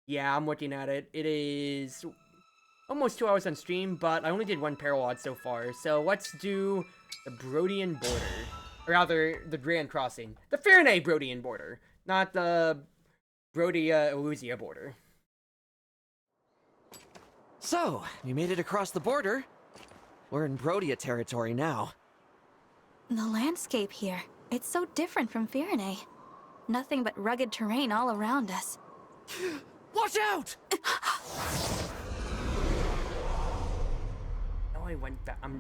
Yeah, I'm looking at it. It is almost 2 hours on stream, but I only did one parallel so far. So let's do the Brodian border. Or rather, the Grand Crossing. The Firenze Brodian border, not the Brodia Eleusia border. So, we made it across the border. We're in Brodia territory now. The landscape here, it's so different from Firenze. Nothing but rugged terrain all around us. Watch out! I went back. I'm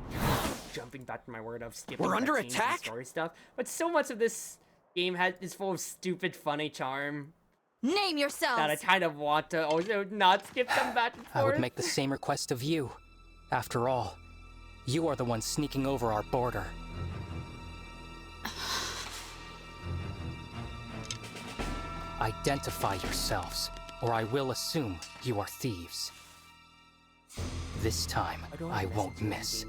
jumping back to my word of skipping. We're under cutscenes and attack? story stuff, but so much of this game is full of stupid, funny charm Name yourselves! that I kind of want to also not skip them back and forth. I would make the same request of you. After all, you are the one sneaking over our border. Identify yourselves, or I will assume you are thieves. This time, I won't miss.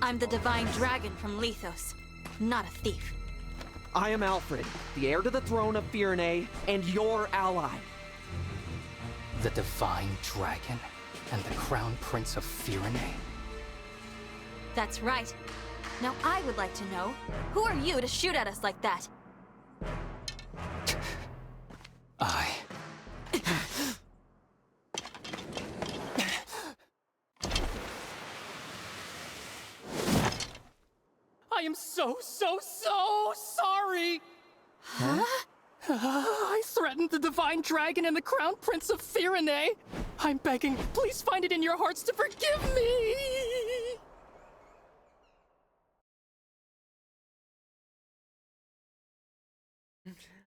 I'm the Divine Dragon from Lethos, not a thief. I am Alfred, the heir to the throne of Firenze, and your ally. The Divine Dragon and the Crown Prince of Firenze? That's right. Now I would like to know, who are you to shoot at us like that? I am so sorry! Huh? I threatened the Divine Dragon and the Crown Prince of Firenze. I'm begging, please find it in your hearts to forgive me!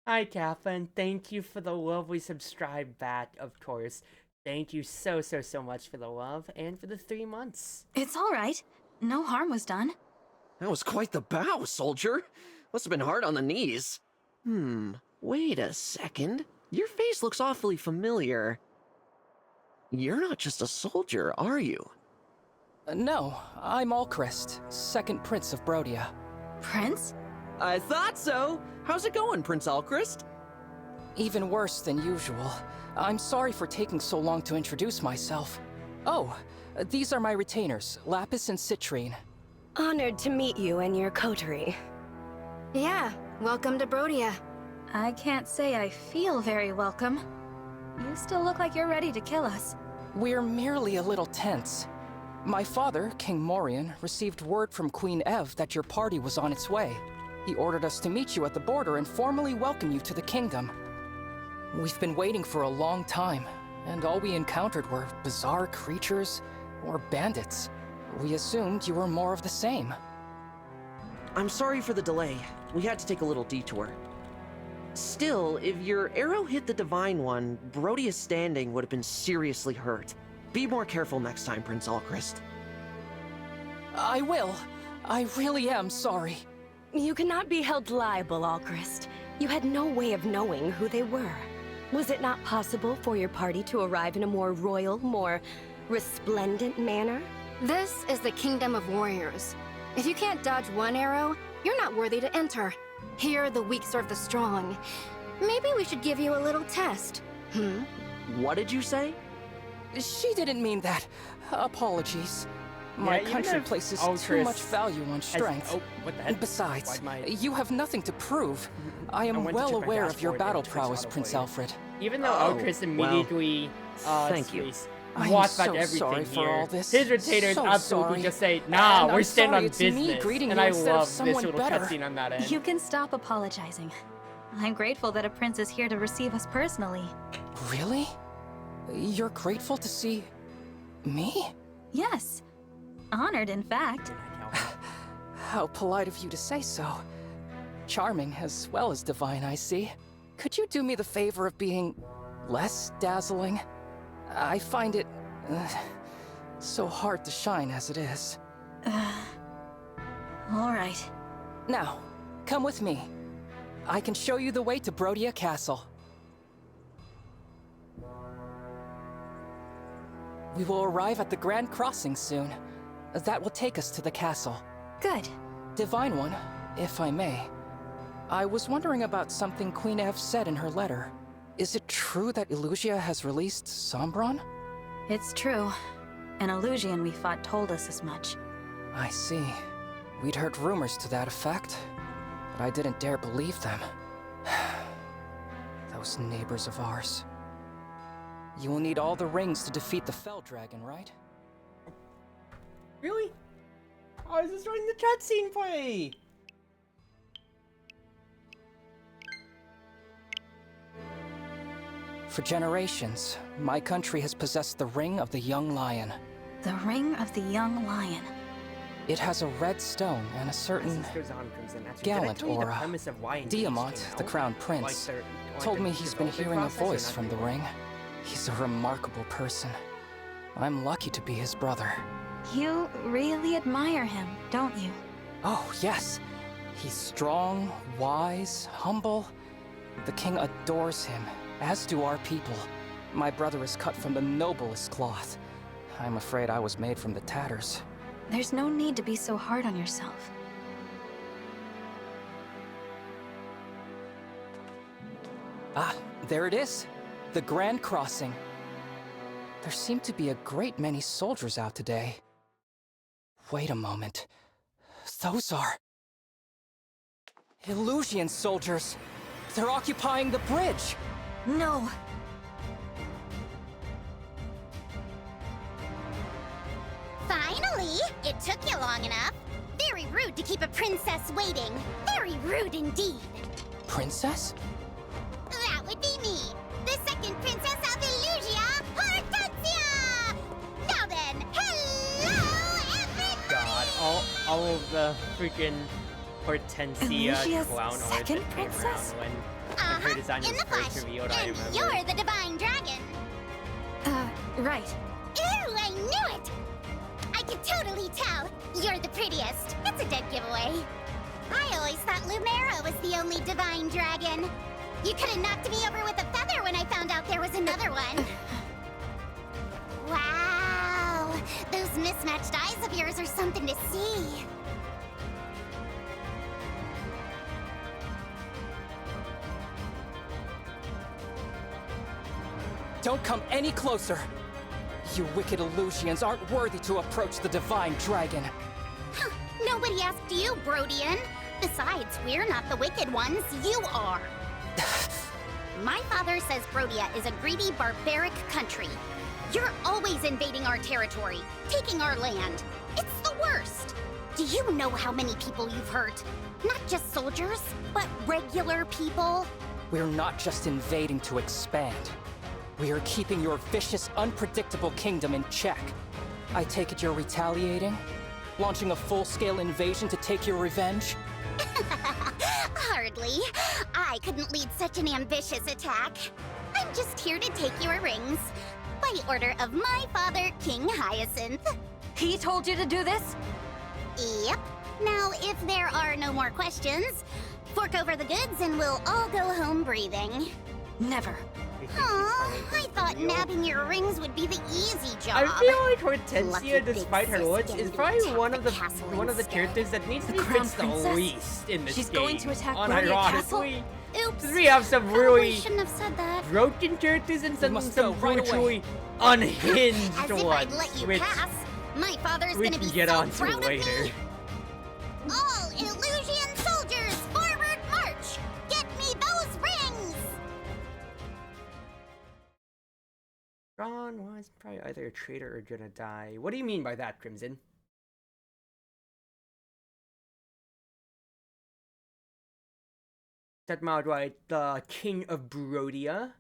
Hi, Catherine. Thank you for the lovely subscribe back, of course. Thank you so much for the love and for the 3 months. It's all right. No harm was done. That was quite the bow, soldier. Must have been hard on the knees. Wait a second. Your face looks awfully familiar. You're not just a soldier, are you? No, I'm Alchrist, second Prince of Brodia. Prince? I thought so. How's it going, Prince Alchrist? Even worse than usual. I'm sorry for taking so long to introduce myself. Oh, these are my retainers, Lapis and Citrine. Honored to meet you and your coterie. Yeah, welcome to Brodia. I can't say I feel very welcome. You still look like you're ready to kill us. We're merely a little tense. My father, King Morian, received word from Queen Ev that your party was on its way. He ordered us to meet you at the border and formally welcome you to the kingdom. We've been waiting for a long time, and all we encountered were bizarre creatures or bandits. We assumed you were more of the same. I'm sorry for the delay. We had to take a little detour. Still, if your arrow hit the Divine One, Brodia's standing would have been seriously hurt. Be more careful next time, Prince Alchrist. I will. I really am sorry. You cannot be held liable, Alchrist. You had no way of knowing who they were. Was it not possible for your party to arrive in a more royal, more resplendent manner? This is the Kingdom of Warriors. If you can't dodge one arrow, you're not worthy to enter. Here, the weak serve the strong. Maybe we should give you a little test. What did you say? She didn't mean that. Apologies. My country places too much value on strength. What the heck? Besides, you have nothing to prove. I am well aware of your battle prowess, Prince Alfred. Even though Alchrist immediately thank you. I'm walked back so everything sorry here. for all this. His retainers So absolutely sorry. just say, nah, And we're I'm standing on sorry, it's me business. greeting And you I instead of love this someone little better. cutscene on that end. You can stop apologizing. I'm grateful that a prince is here to receive us personally. Really? You're grateful to see me? Yes. Honored, in fact. How polite of you to say so. Charming as well as divine, I see. Could you do me the favor of being less dazzling? I find it so hard to shine as it is. All right. Now, come with me. I can show you the way to Brodia Castle. We will arrive at the Grand Crossing soon. That will take us to the castle. Good. Divine One, if I may. I was wondering about something Queen Ev said in her letter. Is it true that Illusia has released Sombron? It's true. An Illusian we fought told us as much. I see. We'd heard rumors to that effect, but I didn't dare believe them. Those neighbors of ours. You will need all the rings to defeat the Fell Dragon, right? Really? I was just running the cutscene play! For generations, my country has possessed the Ring of the Young Lion. The Ring of the Young Lion. It has a red stone and a certain This goes on, Crimson. Actually, gallant did I tell you the aura. premise of why Engage Diamant, came the out? Crown Like Prince, like told the me he's been development hearing a process or voice not from the really? ring. He's a remarkable person. I'm lucky to be his brother. You really admire him, don't you? Oh, yes. He's strong, wise, humble. The king adores him, as do our people. My brother is cut from the noblest cloth. I'm afraid I was made from the tatters. There's no need to be so hard on yourself. Ah, there it is. The Grand Crossing. There seem to be a great many soldiers out today. Wait a moment. Those are... Illusion soldiers! They're occupying the bridge! No! Finally! It took you long enough. Very rude to keep a princess waiting. Very rude indeed. Princess? That would be me, the second princess of Illusia, Hortensia! Now then, hello everybody! God, all of the freaking Hortensia Illusia's clown art second that came princess? around when her design in was the first flesh. revealed, I And remember. you're the divine dragon. Right. Ew, I knew it! I could totally tell. You're the prettiest. That's a dead giveaway. I always thought Lumera was the only divine dragon. You could have knocked me over with a feather when I found out there was another one. Wow, those mismatched eyes of yours are something to see. Don't come any closer! You wicked Illusians aren't worthy to approach the divine dragon. Huh, nobody asked you, Brodian. Besides, we're not the wicked ones, you are. My father says Brodia is a greedy, barbaric country. You're always invading our territory, taking our land. It's the worst. Do you know how many people you've hurt? Not just soldiers, but regular people. We're not just invading to expand. We are keeping your vicious, unpredictable kingdom in check. I take it you're retaliating? Launching a full-scale invasion to take your revenge? Hardly. I couldn't lead such an ambitious attack. I'm just here to take your rings. By order of my father, King Hyacinth. He told you to do this? Yep. Now, if there are no more questions, fork over the goods and we'll all go home breathing. Never. Aw, I thought nabbing your rings would be the easy job. I feel like Hortensia, Lucky despite her big looks, sis is getting probably to one attack of the the castle instead. characters that needs to The be Crown fixed the Princess? least in this She's game. going to attack Brodia Castle? Unironically. Oops. We have some Probably really shouldn't have said that. broken characters and some must go right away. virtually unhinged As if ones, I'd let you which pass. My father's we gonna can be get so on to proud of later. me. All Illusion soldiers, forward march! Get me those rings! Ron was probably either a traitor or gonna die. What do you mean by that, Crimson? That right, the King of Brodia.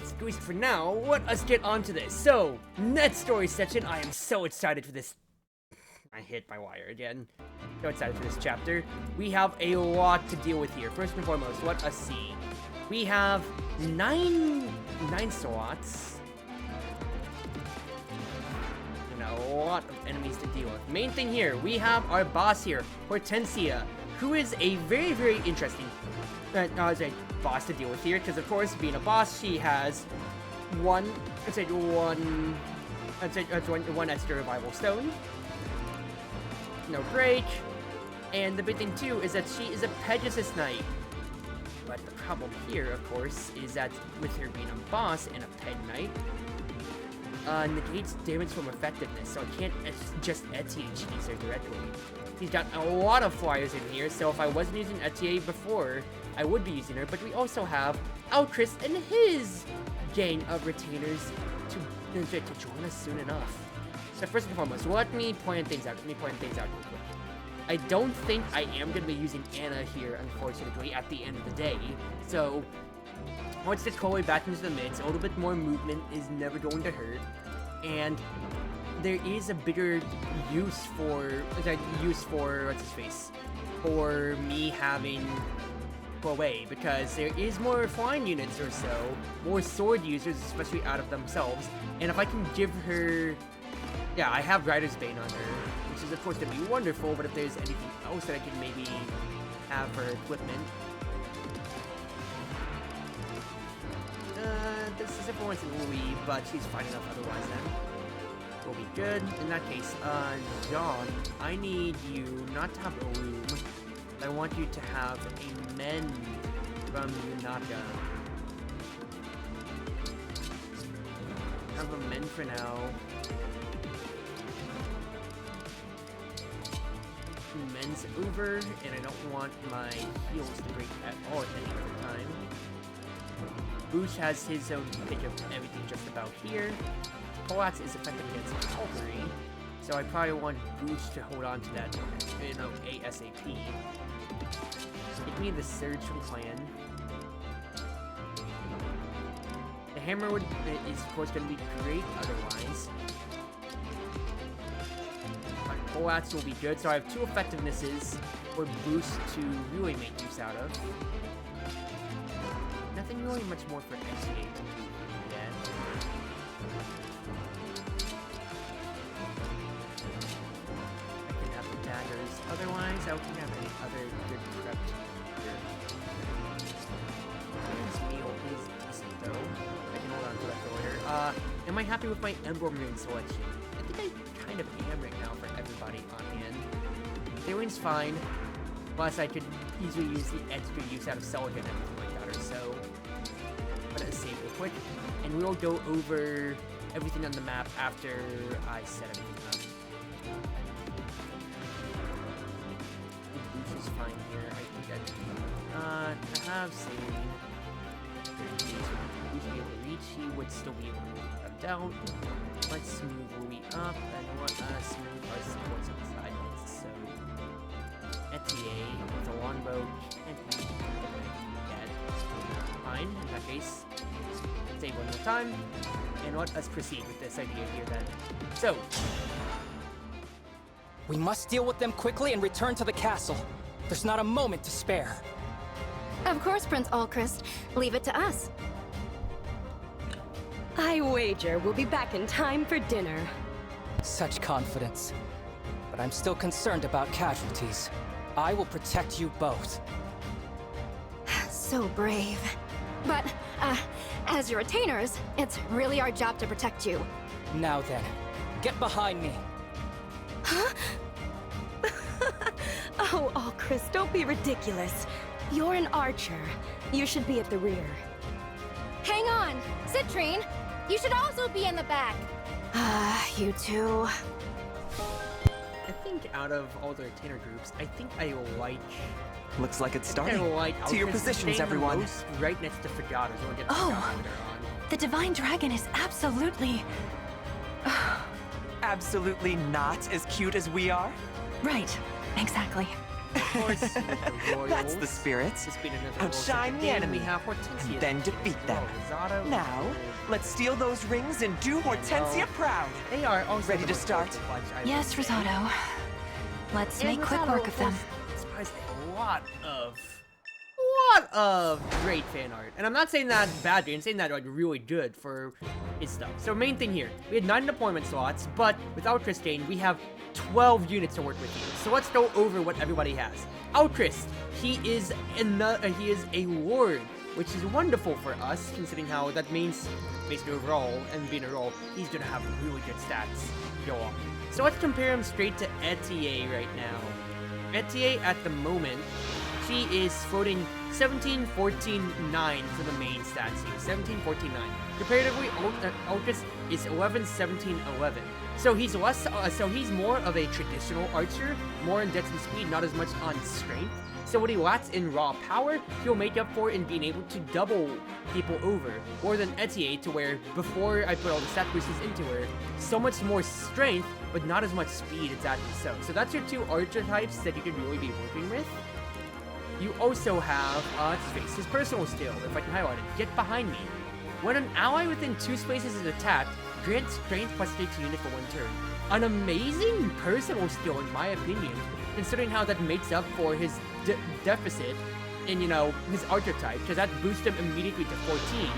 Squeezed for now, let us get on to this. So, next story section, I am so excited for this. I hit my wire again. So excited for this chapter. We have a lot to deal with here. First and foremost, let us see. We have nine slots. And a lot of enemies to deal with. Main thing here, we have our boss here, Hortensia, who is a very, very interesting boss to deal with here, because of course, being a boss, she has one extra revival stone, no break, and the big thing too is that she is a Pegasus Knight. But the problem here, of course, is that with her being a boss and a Peg Knight, negates damage from effectiveness, so I can't just ETH her directly. He's got a lot of flyers in here, so if I wasn't using ETH before, I would be using her, but we also have Alcris and his gang of retainers to join us soon enough. So first and foremost, let me plan things out real quick. I don't think I am going to be using Anna here, unfortunately, at the end of the day, so once it's Chloe back into the mix, a little bit more movement is never going to hurt, and there is a bigger use for for me having Chloe, because there is more flying units or so, more sword users, especially out of themselves, and if I can give her, yeah, I have Rider's Bane on her, which is of course going to be wonderful, but if there's anything else that I can maybe have for equipment, this is everyone's in Louis, but she's fine enough otherwise then. Will be good. In that case, John, I need you not to have a room, but I want you to have a mend from Yunaka. Have a mend for now. Mend's over, and I don't want my heals to break at all at any other time. Boosh has his own pick of everything just about here. Poleaxe is effective against cavalry, so I probably want Boosh to hold on to that, ASAP. Give me the Surge from Clan. The Hammer is of course going to be great otherwise. My Poleaxe will be good, so I have 2 effectivenesses for Boost to really make use out of. Nothing really much more for XA to do yet. I can have the daggers. Otherwise, I don't have any other good prep here. This meal is decent though. I can hold on to that for later. Am I happy with my Emblem rune selection? I think I kind of am right now for everybody on hand. Feeling's fine. Plus, I could easily use the extra use out of Celica and everything like that or so. But let's save real quick. And we'll go over everything on the map after I set everything up. Boosh is fine here. I think I have saved. Boosh be able to reach. He would still be able to move them down. Let's move Louis up and let us move our supports on the sidelines. So ETA with a longbow can't be dead. Fine, in that case, save one more time, and let us proceed with this idea here then. So, We must deal with them quickly and return to the castle. There's not a moment to spare. Of course, Prince Alchrist. Leave it to us. I wager we'll be back in time for dinner. Such confidence. But I'm still concerned about casualties. I will protect you both. So brave. But, as your retainers, it's really our job to protect you. Now then, get behind me. Huh? Oh, Chris, don't be ridiculous. You're an archer. You should be at the rear. Hang on! Citrine! You should also be in the back! You two. I think out of all the retainer groups, I think I like... Looks like it's I starting. like To your Alchrist positions, staying the everyone. most right next to Fragatas. We'll get Oh. Fragata later on. The Divine Dragon is absolutely... Absolutely not as cute as we are. right. Exactly. Of course, with the Royals. That's the spirit. This being another Outshine Royal the game, enemy, we have Hortensia and then here defeat as them. well. Rosado, Now, let's steal those rings and do Hortensia proud. they are also Ready the to most start? powerful bunch, I Yes, would say. Rosado. Let's And make quick Rosado, work of them. course, inspires a lot of great fan art. And I'm not saying that badly, I'm saying that like really good for his stuff. So main thing here, we had 9 deployment slots, but with Alchrist Dane, we have 12 units to work with here. So let's go over what everybody has. Alchrist, he is a lord, which is wonderful for us, considering how that means basically overall, and being a role, he's gonna have really good stats go on. So let's compare him straight to Etier right now. Etier at the moment, she is floating 17, 14, 9 for the main stats here. 17, 14, 9. Comparatively, Ultras is 11, 17, 11. So he's less. So he's more of a traditional archer, more in dex and speed, not as much on strength. So what he lacks in raw power, he'll make up for in being able to double people over. More than Etier, to where before I put all the stat boosters into her, so much more strength, but not as much speed exactly so. So that's your two archer types that you can really be working with. You also have, let's face his personal skill, if I can highlight it. Get behind me. When an ally within 2 spaces is attacked, grant strength plus 3 to unit for 1 turn. An amazing personal skill in my opinion, considering how that makes up for his deficit in, you know, his archer type, because that boosts him immediately to 14.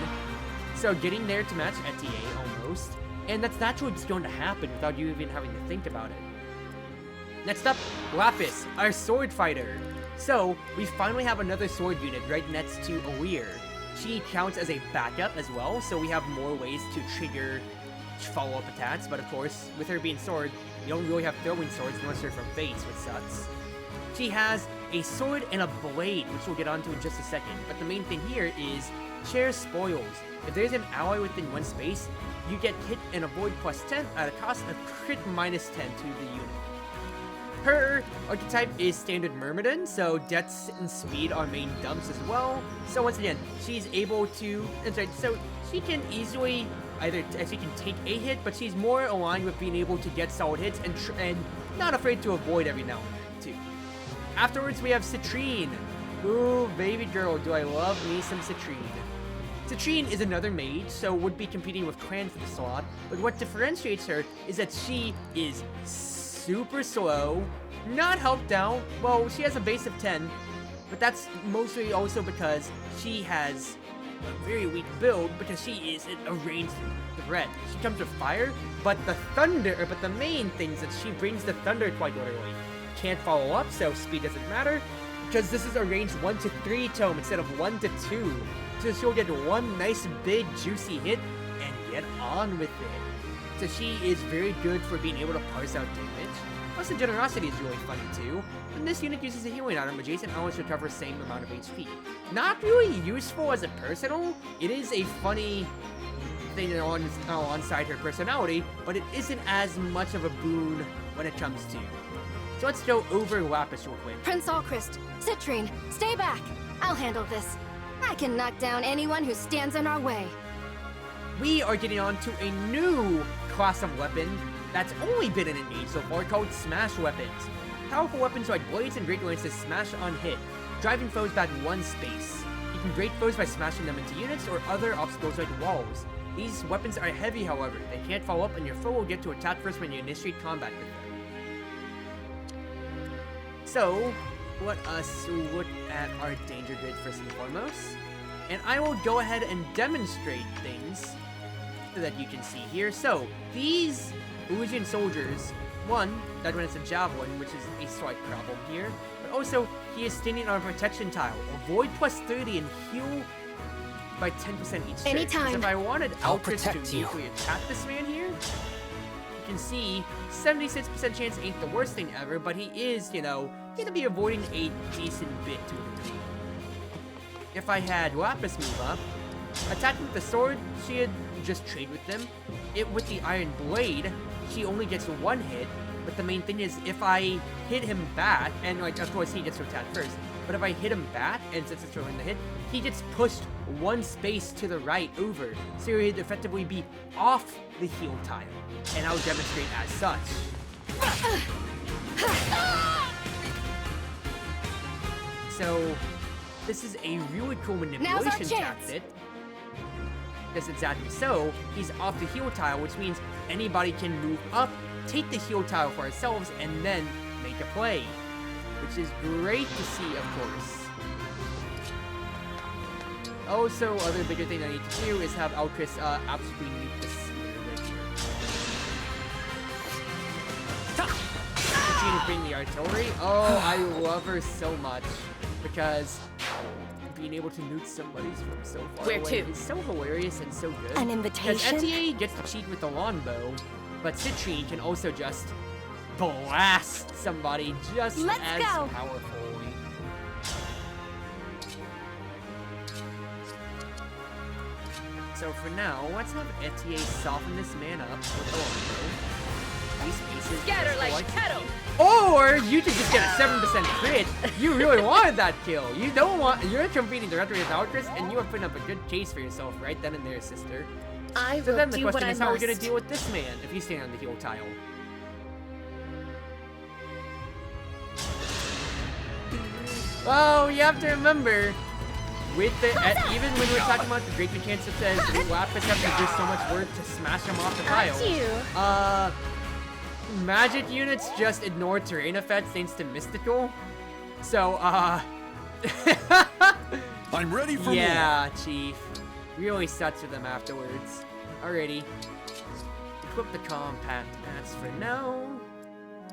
So getting there to match Etier almost, and that's naturally just going to happen without you even having to think about it. Next up, Lapis, our sword fighter. So, we finally have another sword unit right next to Aweir. She counts as a backup as well, so we have more ways to trigger follow-up attacks, but of course, with her being sword, you don't really have throwing swords unless you're from Fates, which sucks. She has a sword and a blade, which we'll get onto in just a second, but the main thing here is share spoils. If there's an ally within 1 space, you get hit and avoid plus 10 at a cost of crit minus 10 to the unit. Her archetype is standard Myrmidon, so dex and speed are main dumps as well. So once again, she's able to, so she can easily she can take a hit, but she's more aligned with being able to get solid hits and not afraid to avoid every now and then too. Afterwards, we have Citrine. Ooh, baby girl, do I love me some Citrine. Citrine is another mage, so would be competing with Cran for the slot, but what differentiates her is that she is super slow, not helped out. Well, she has a base of 10, but that's mostly also because she has a very weak build because she is a ranged threat. She comes with fire, but the main thing is that she brings the thunder quite literally. Can't follow up, so speed doesn't matter, because this is a range 1 to 3 tome instead of 1 to 2. So she'll get one nice big juicy hit and get on with it. So she is very good for being able to parse out damage. Plus the generosity is really funny too. And this unit uses a healing item, adjacent allies recover same amount of HP. Not really useful as a personal, it is a funny thing alongside her personality, but it isn't as much of a boon when it comes to. So let's go over Lapis real quick. Prince Alchrist, Citrine, stay back. I'll handle this. I can knock down anyone who stands in our way. We are getting on to a new class of weapon that's only been in an age so far, called Smash Weapons. Powerful weapons like blades and great lances smash on hit, driving foes back 1 space. You can break foes by smashing them into units or other obstacles like walls. These weapons are heavy, however. They can't follow up, and your foe will get to attack first when you initiate combat with them. So, let us look at our danger grid first and foremost. And I will go ahead and demonstrate things so that you can see here. So, these Illusion soldiers, one, that when it's a javelin, which is a slight problem here, but also he is standing on a protection tile. Avoid plus 30 and heal by 10% each turn. Anytime. So if I wanted I'll Alchrist to protect you. immediately attack this man here, you can see 76% chance ain't the worst thing ever, but he is, you know, gonna be avoiding a decent bit to the degree. If I had Lapis move up, attacking with the sword, she'd just trade with them. With the Iron Blade, she only gets 1 hit, but the main thing is if I hit him back, and like of course he gets to attack first, but if I hit him back, and since it's throwing the hit, he gets pushed 1 space to the right over, so he'd effectively be off the heal tile, and I'll demonstrate as such. So, this is a really cool manipulation tactic. That's exactly so. He's off the heal tile, which means anybody can move up, take the heal tile for ourselves, and then make a play. Which is great to see, of course. Also, other bigger thing I need to do is have Alchrist absolutely nuke the spear right here. She is bringing the artillery. Oh, I love her so much. Because being able to nuke somebody from so far away is so hilarious and so good. An invitation? Because Etier gets to cheat with the longbow, but Citrine can also just blast somebody just as powerfully. So for now, let's have Etier soften this man up with a longbow. These pieces Scatter like cattle! Or you could just get a 7% crit. You really wanted that kill. You don't want. You're competing directly with Alcris, and you are putting up a good chase for yourself right then and there, sister. I So will then the do what question I is how we're gonna must. deal with this man if he's staying on the heal tile. Oh, you have to remember, with the even when we're talking about the great mechanics that says Lapis have to do so much work to smash him off the tile. Magic units just ignore terrain effects thanks to mystical. So I'm ready for more. yeah, Chief. Really sucks with them afterwards. Alrighty. Equip the compact mats for now.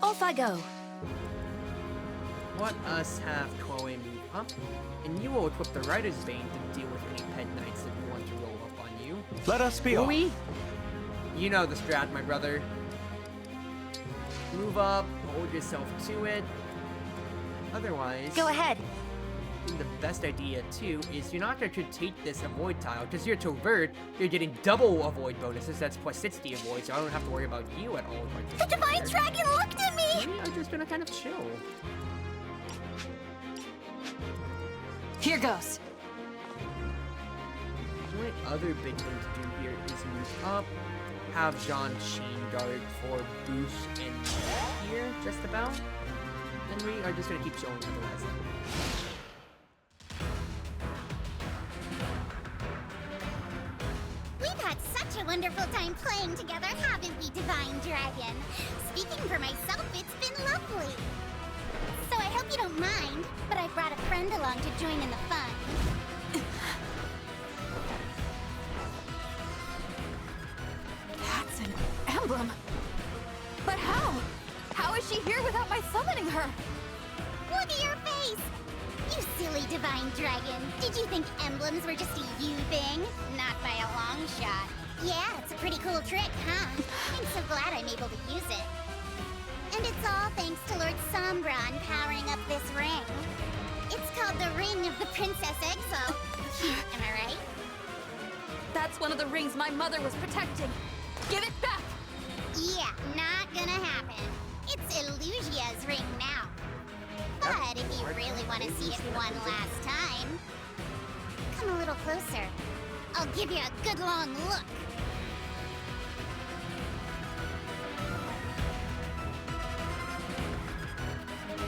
Off I go. Let us have Chloe move up, and you will equip the Rider's Bane to deal with any pet knights that you want to roll up on you. Let us be off. Louis, you know the strat, my brother. Move up, hold yourself to it. Otherwise, Go ahead. the best idea too is you're not going to take this avoid tile because you're to Vert, you're getting double avoid bonuses. That's plus 60 avoid, so I don't have to worry about you at all. The Divine Dragon looked at me! We are just gonna kind of chill. Here goes. The only other big thing to do here is move up, have Jean Chain Guard for boost and here, just about. And we are just gonna keep showing otherwise. We've had such a wonderful time playing together, haven't we, Divine Dragon? Speaking for myself, it's been lovely. So I hope you don't mind, but I brought a friend along to join in the fun. That's an emblem. But how? How is she here without my summoning her? Look at your face! You silly Divine Dragon. Did you think emblems were just a you thing? Not by a long shot. Yeah, it's a pretty cool trick, huh? I'm so glad I'm able to use it. And it's all thanks to Lord Sombron powering up this ring. It's called the Ring of the Princess Exile. Am I right? That's one of the rings my mother was protecting. Give it back! Yeah, not gonna happen. It's Illusia's ring now. But if you really want to see it one last time, come a little closer. I'll give you a good long look.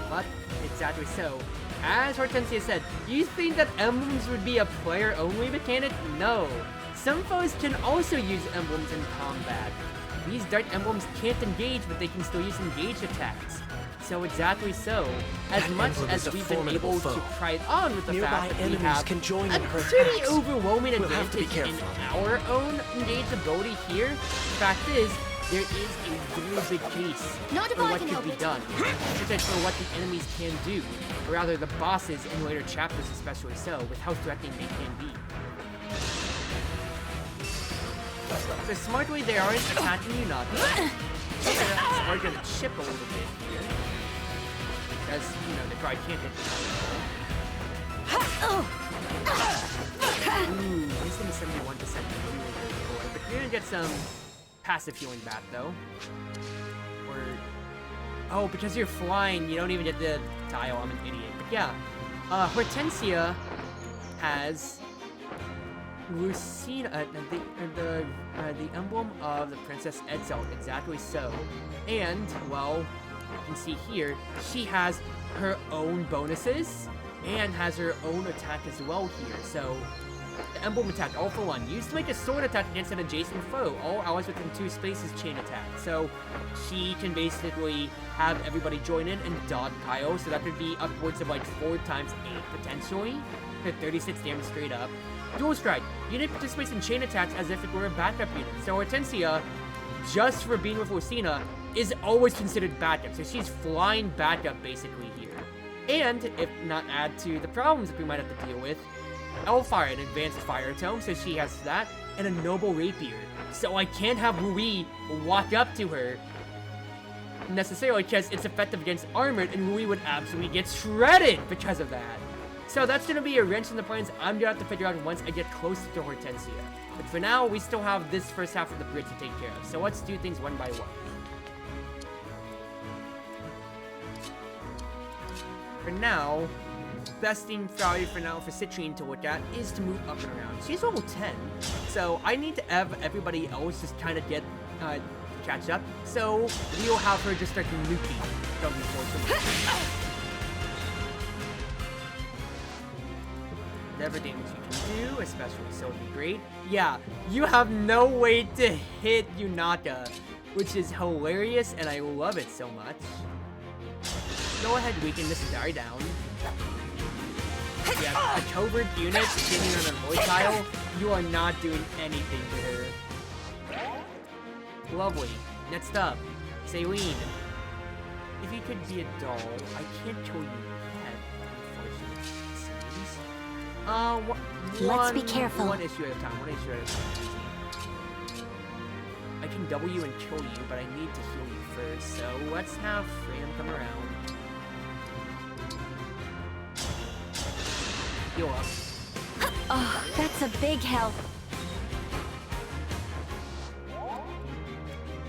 But exactly so. As Hortensia said, you think that emblems would be a player-only mechanic? No. Some foes can also use emblems in combat. These dark emblems can't engage, but they can still use engage attacks. So exactly so. As That much emblem as is a we've been formidable able foe. to try it on with the Nearby fact that we enemies have can join a in her pretty attacks. overwhelming We'll have to be advantage in careful. our own engaged ability here. The fact is, there is a very big case No for divine what can could help be it. done, and for what the enemies can do, or rather the bosses in later chapters especially so, with how threatening they can be. So smartly they aren't attacking you, not they are going to chip a little bit here, because, you know, they probably can't hit the Ooh, he's going to 71% but you're going to get some passive healing back, though. Or... Oh, because you're flying, you don't even get the tile. I'm an idiot. But yeah, Hortensia has Lucina, the emblem of the Princess Edsel, exactly so. And, well, you can see here, she has her own bonuses and has her own attack as well here. So, the emblem attack, all for one. Used to make a sword attack against an adjacent foe. All allies within 2 spaces chain attack. So she can basically have everybody join in and dodge Kyle. So that could be upwards of like 4 times 8 potentially. 36 damage straight up. Dual strike. Unit participates in chain attacks as if it were a backup unit. So Hortensia, just for being with Lucina, is always considered backup. So she's flying backup basically here. And if not add to the problems that we might have to deal with, Elfire, an advanced fire tome, so she has that, and a noble rapier. So I can't have Rui walk up to her necessarily because it's effective against armored, and Rui would absolutely get shredded because of that. So that's gonna be a wrench in the plans I'm gonna have to figure out once I get closer to Hortensia. But for now, we still have this first half of the bridge to take care of. So let's do things one by one. For now, best thing probably for now for Citrine to look at is to move up and around. She's level 10, so I need to have everybody else just kind of get catch up. So we'll have her just start nuking. Don't be fortunate. Whatever damage you can do, especially so would be great. Yeah, you have no way to hit Yunaka, which is hilarious, and I love it so much. Go ahead, weaken this guy down. Yeah, a covert unit standing on a void tile, you are not doing anything to her. Lovely. Next up, Saline. If you could be a doll, I can't kill you yet, unfortunately. Let's be careful. One issue at a time. I can double you and kill you, but I need to heal you first. So let's have Fram come around. Heal up. Oh, that's a big help.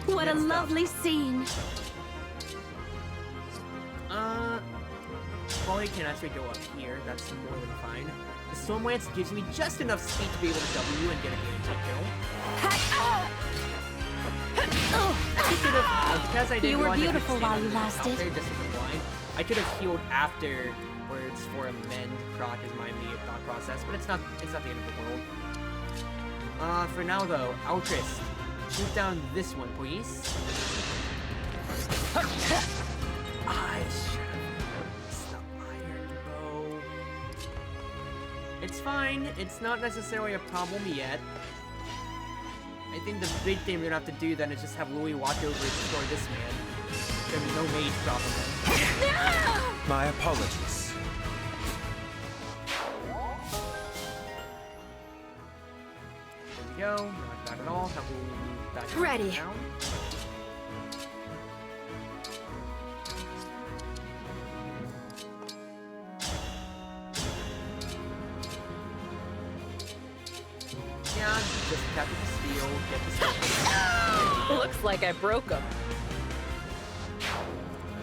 What a lovely scene. Well, I can actually go up here. That's more than fine. The Storm Lance gives me just enough speed to be able to W and get a guaranteed kill. Because I didn't You were want to beautiful while you lasted. There just as a blind, I could have healed afterwards for a mend proc is my immediate thought process, but it's not the end of the world. For now though, Altris, shoot down this one, please. I should have used the iron bow. It's fine. It's not necessarily a problem yet. I think the big thing we're gonna have to do then is just have Louis walk over and destroy this man. There's no Maid problem then. My apologies. There we go. Not bad at all. Have Louis move back Ready. down. Yeah, just tap the steel, get the steel. Looks like I broke him.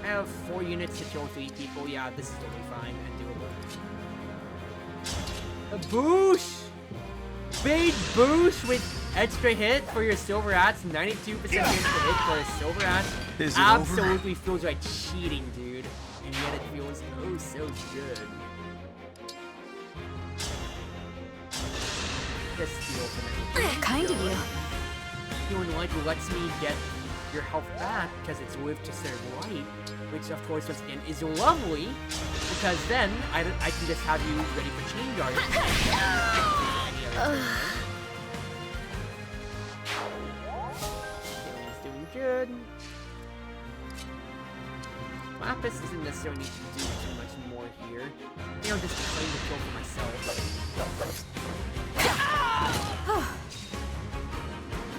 I have 4 units to kill 3 people. Yeah, this is totally fine and doable. A boosh! Big boosh with extra hit for your silver axe. 92% chance to hit for a silver axe. Is it absolutely feels like cheating, dude. And yet it feels oh so good. Just steal from it. Kind of you. Healing Light lets me get your health back because it's live to serve light, which of course once again is lovely because then I can just have you ready for chain guard. Healing's doing good. Lapis doesn't necessarily need to do too much more here. You know, just claim the kill for myself.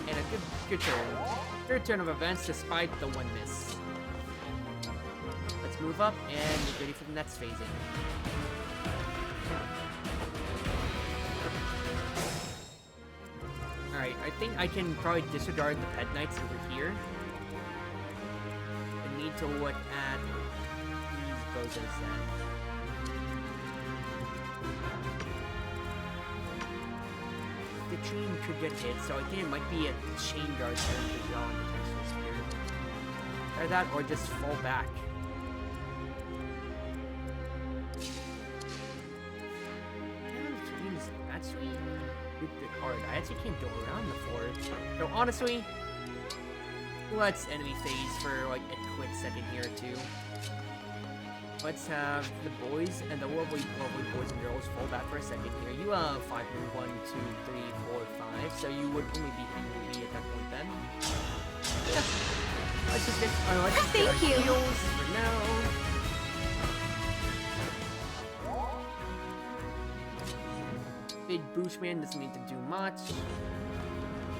And a good turn. Third turn of events despite the 1 miss. Let's move up and get ready for the next phasing. Alright, I think I can probably disregard the pet knights over here. I need to look at these bozos then. The chain could get hit, so I think it might be a chain guard turn for John potential spear. Or that, or just fall back. And the chain's actually a bit hard. I actually can't go around the floor. So honestly, let's enemy phase for like a quick second here or two. Let's have the boys and the lovely boys and girls fall back for a second here. You have 5 move 1, 2, 3, 4, 5. So you would only be hitting me at that point then. Yeah. Let's just get Thank you. heals for now. Big Bushman doesn't need to do much.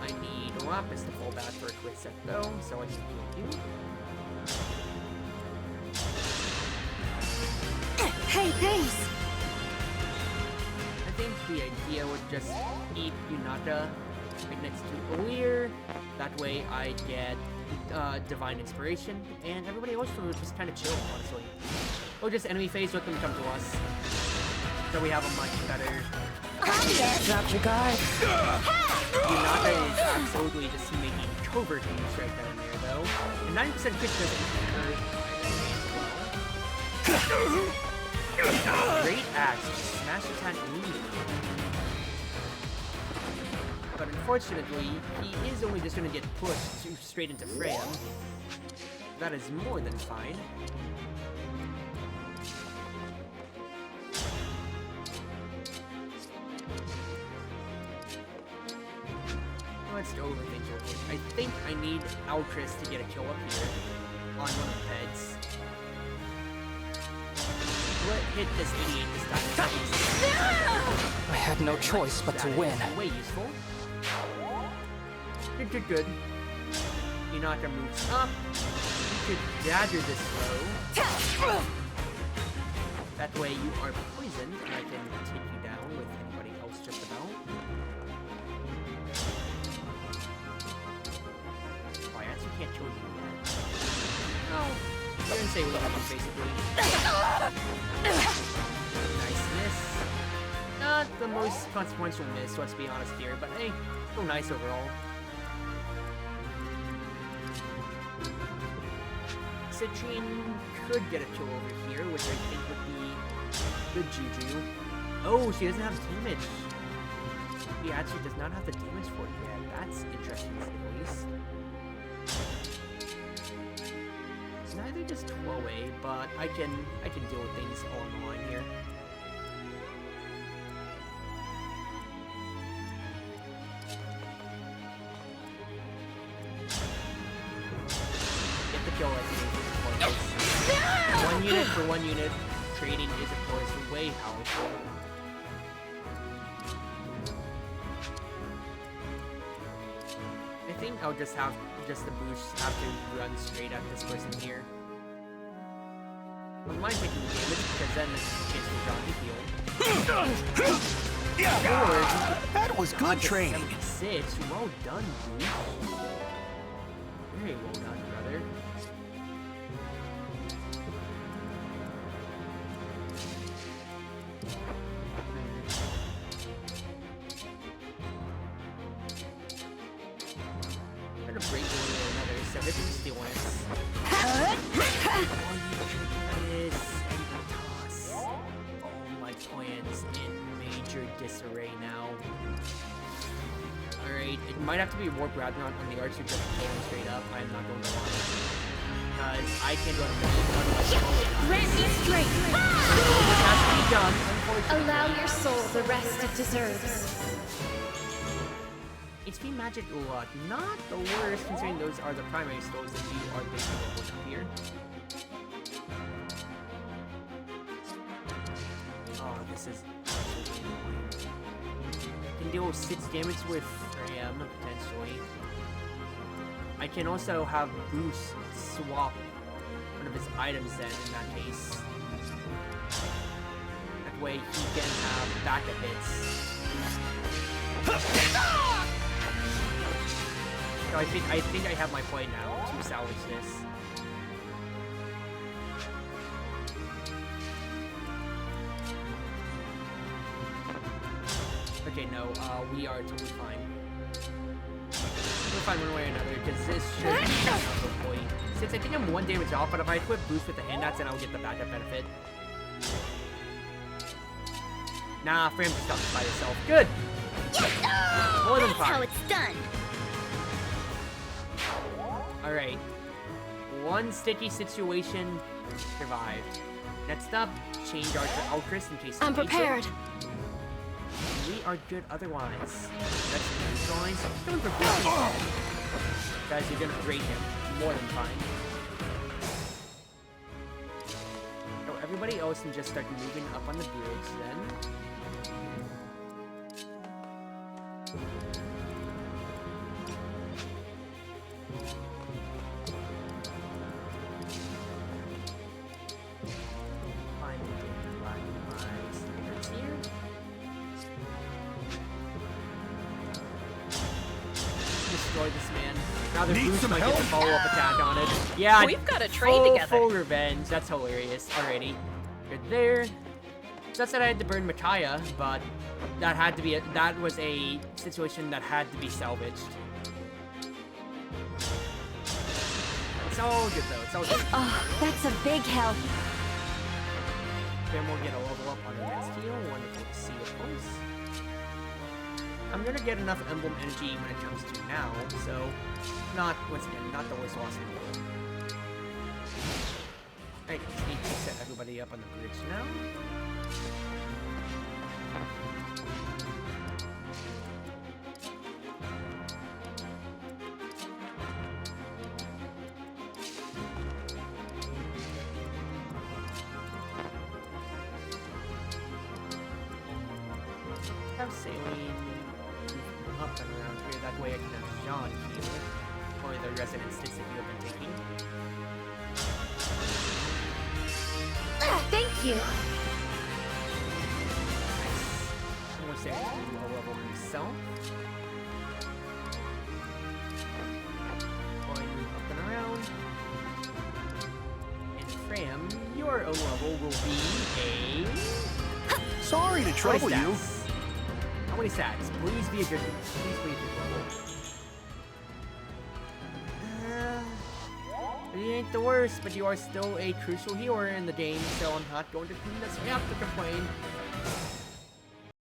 I need Lapis to fall back for a quick sec though, so I just heal you. Hey, thanks. the idea would just keep Yunaka right next to Olir. That way I get Divine Inspiration, and everybody else will just kind of chill, honestly. Or just enemy phase, let them come to us. So we have a much better... Drop your guard. Yunaka is absolutely just making covert moves right then and there, though. And 90% crit doesn't hurt. Great axe, smash attack immediately. But unfortunately, he is only just going to get pushed straight into Freya. That is more than fine. Let's go over things real quick. I think I need Alcris to get a kill up here on one of the beds. Let hit this 88 this time. I had no choice but to win. Way useful. Good. Yunaka moves up. You could dagger this low. That way you are poisoned, and I can take you down with anybody else just about. Oh, I actually can't kill you yet. No. You're gonna say what basically. Nice miss. Not the most consequential miss, let's be honest here, but hey, still nice overall. Citrine could get a kill over here, which I think would be good juju. Oh, she doesn't have damage. She actually does not have the damage for it yet. That's interesting to say the least. It's neither just 12A, but I can deal with things all in the line here. Get the kill like you do. 1 unit for 1 unit. Trading is, of course, way powerful. I think I'll just have the boost have to run straight at this person here. I don't mind taking damage because then there's a chance for John to heal. That was good training. 76. Well done, dude. Very well done, brother. Disarray now. Alright, it might have to be Warp Ragnarok on the archer just to kill him straight up. I'm not going to lie. Because I can't go to Maid. Grant me strength! It has to be done, unfortunately. Allow your soul the rest it deserves. HP Magic Luck, not the worst considering those are the primary souls that you are basically looking up here. Oh, this is can deal 6 damage with Ram, potentially. I can also have Boost swap one of his items then, in that case. That way he can have backup hits. So I think I have my play now to salvage this. Okay, no, we are totally fine. We're fine one way or another, because this should be a point. Since I think I'm 1 damage off, but if I equip Boost with the handouts, then I'll get the backup benefit. Nah, Fram just got by herself. Good! More than fine. That's how it's done. Alright. 1 sticky situation survived. Next up, change our to Alcris in case I'm prepared. We are good otherwise. That's neutralize. Going for boost. Guys, you're gonna grade him. More than fine. So everybody else can just start moving up on the bridge then. destroy this man. Rather Need Bruce some might get help? the follow-up attack on it. Yeah, We've gotta train together. Full revenge. That's hilarious. Alrighty. Good there. Just that I had to burn Micaiah, but that had to be that was a situation that had to be salvaged. It's all good though. It's all good. Oh, that's a big help. Then we'll get a level up on the next heal. Wonderful to see, of course. I'm gonna get enough Emblem energy when it comes to now, so not once again, not the worst loss in the world. Alright, just need to set everybody up on the bridge now. Have sailing up and around here. That way I can have John heal. Or the resident sticks that you have been taking. Thank you. Nice. More sailing to do a level himself. Going up and around. And Fram, your O level will be a... Sorry to trouble you. How many stats? Please be a good level. You ain't the worst, but you are still a crucial healer in the game, so I'm not going to necessarily have to complain